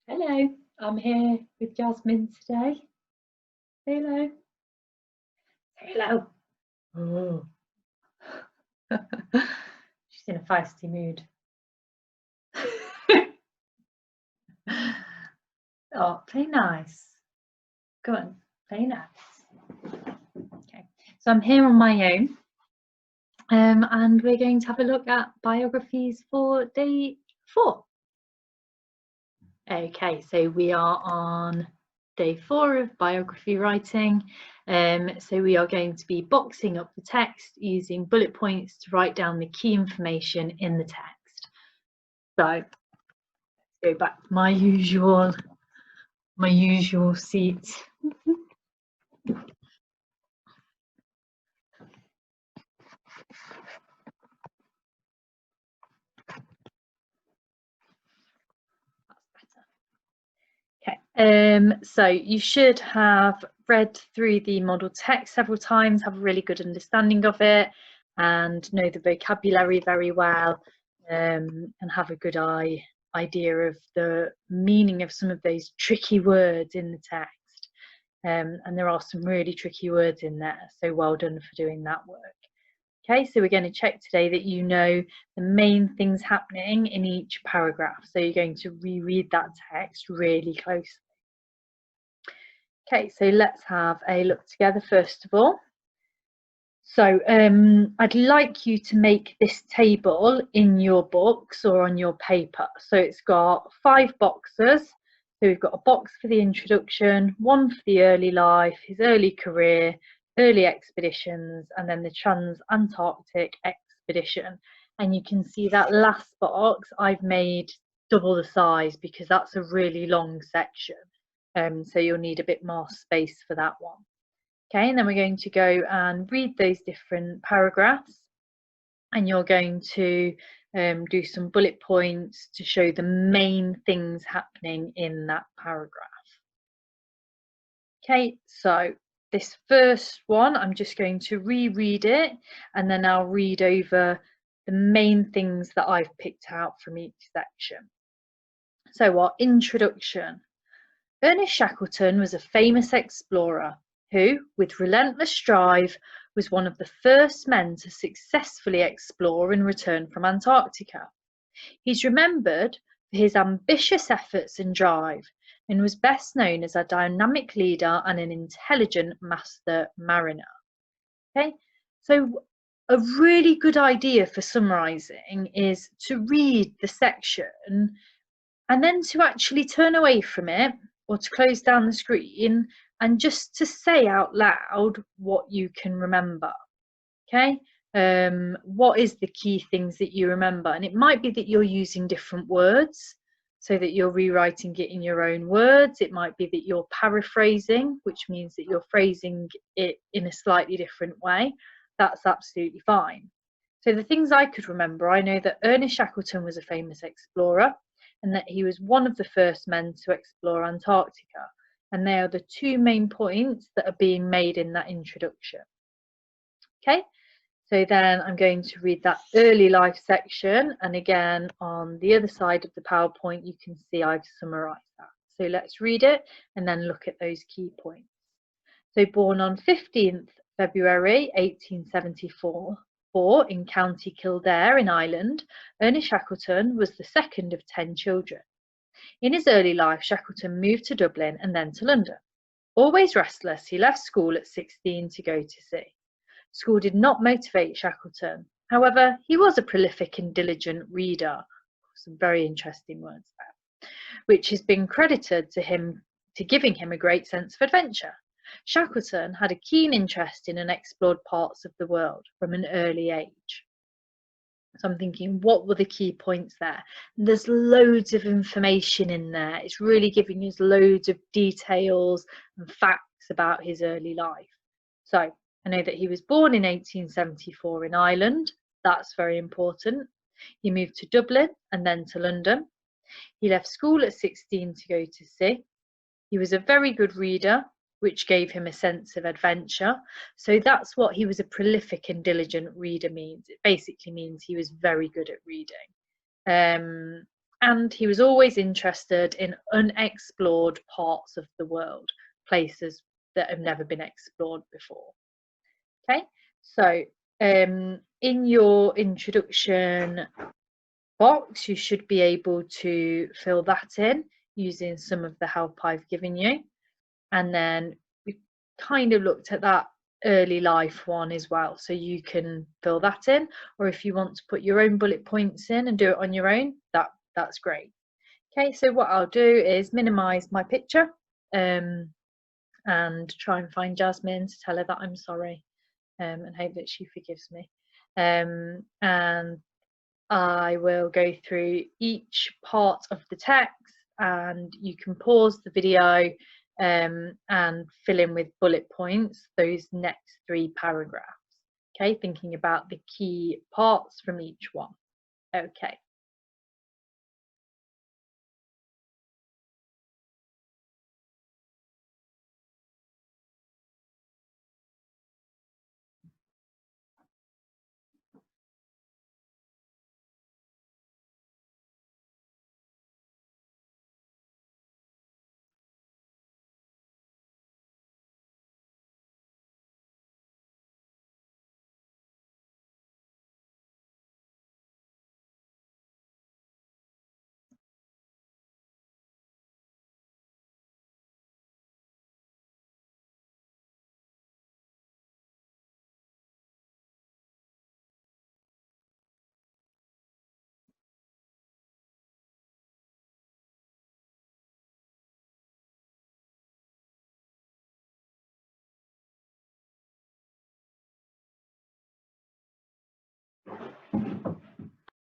Hello, I'm here with Jasmine today. Say hello. Say hello. Oh. She's in a feisty mood. Oh, play nice. Go on, play nice. Okay, so I'm here on my own, and we're going to have a look at biographies for day 4. Okay, so we are on day 4 of biography writing. So we are going to be boxing up the text using bullet points to write down the key information in the text. So let's go back to my usual seat. Okay, so you should have read through the model text several times, have a really good understanding of it, and know the vocabulary very well, and have a good idea of the meaning of some of those tricky words in the text. And there are some really tricky words in there, so well done for doing that work. Okay, so we're going to check today that you know the main things happening in each paragraph. So you're going to reread that text really closely. Okay, so let's have a look together first of all. So I'd like you to make this table in your books or on your paper. So it's got 5 boxes. So we've got a box for the introduction, one for the early life, his early career, early expeditions, and then the trans-Antarctic expedition. And you can see that last box I've made double the size because that's a really long section. So you'll need a bit more space for that one. Okay, and then we're going to go and read those different paragraphs, and you're going to do some bullet points to show the main things happening in that paragraph. Okay, so this first one, I'm just going to reread it, and then I'll read over the main things that I've picked out from each section. So our introduction. Ernest Shackleton was a famous explorer who, with relentless drive, was one of the first men to successfully explore and return from Antarctica. He's remembered for his ambitious efforts and drive, and was best known as a dynamic leader and an intelligent master mariner. Okay, so a really good idea for summarising is to read the section and then to actually turn away from it or to close down the screen and just to say out loud what you can remember. Okay, what is the key things that you remember? And it might be that you're using different words so that you're rewriting it in your own words. It might be that you're paraphrasing, which means that you're phrasing it in a slightly different way. That's absolutely fine. So the things I could remember, I know that Ernest Shackleton was a famous explorer and that he was one of the first men to explore Antarctica. And they are the 2 main points that are being made in that introduction. Okay, so then I'm going to read that early life section. And again, on the other side of the PowerPoint, you can see I've summarised that. So let's read it and then look at those key points. So born on 15th February 1874, in County Kildare in Ireland, Ernest Shackleton was the second of 10 children. In his early life, Shackleton moved to Dublin and then to London. Always restless, he left school at 16 to go to sea. School did not motivate Shackleton. However, he was a prolific and diligent reader. Some very interesting words there, which has been credited to giving him a great sense of adventure. Shackleton had a keen interest in unexplored parts of the world from an early age. So I'm thinking, what were the key points there? And there's loads of information in there. It's really giving us loads of details and facts about his early life. So I know that he was born in 1874 in Ireland. That's very important. He moved to Dublin and then to London. He left school at 16 to go to sea. He was a very good reader, which gave him a sense of adventure. So that's what he was a prolific and diligent reader means. It basically means he was very good at reading. And and he was always interested in unexplored parts of the world, places that have never been explored before. Okay, so in your introduction box, you should be able to fill that in using some of the help I've given you. And then we kind of looked at that early life one as well, so you can fill that in, or if you want to put your own bullet points in and do it on your own, that's great. Okay, so what I'll do is minimize my picture and try and find Jasmine to tell her that I'm sorry, and hope that she forgives me. And I will go through each part of the text, and you can pause the video and fill in with bullet points those next 3 paragraphs. Okay, thinking about the key parts from each one. Okay,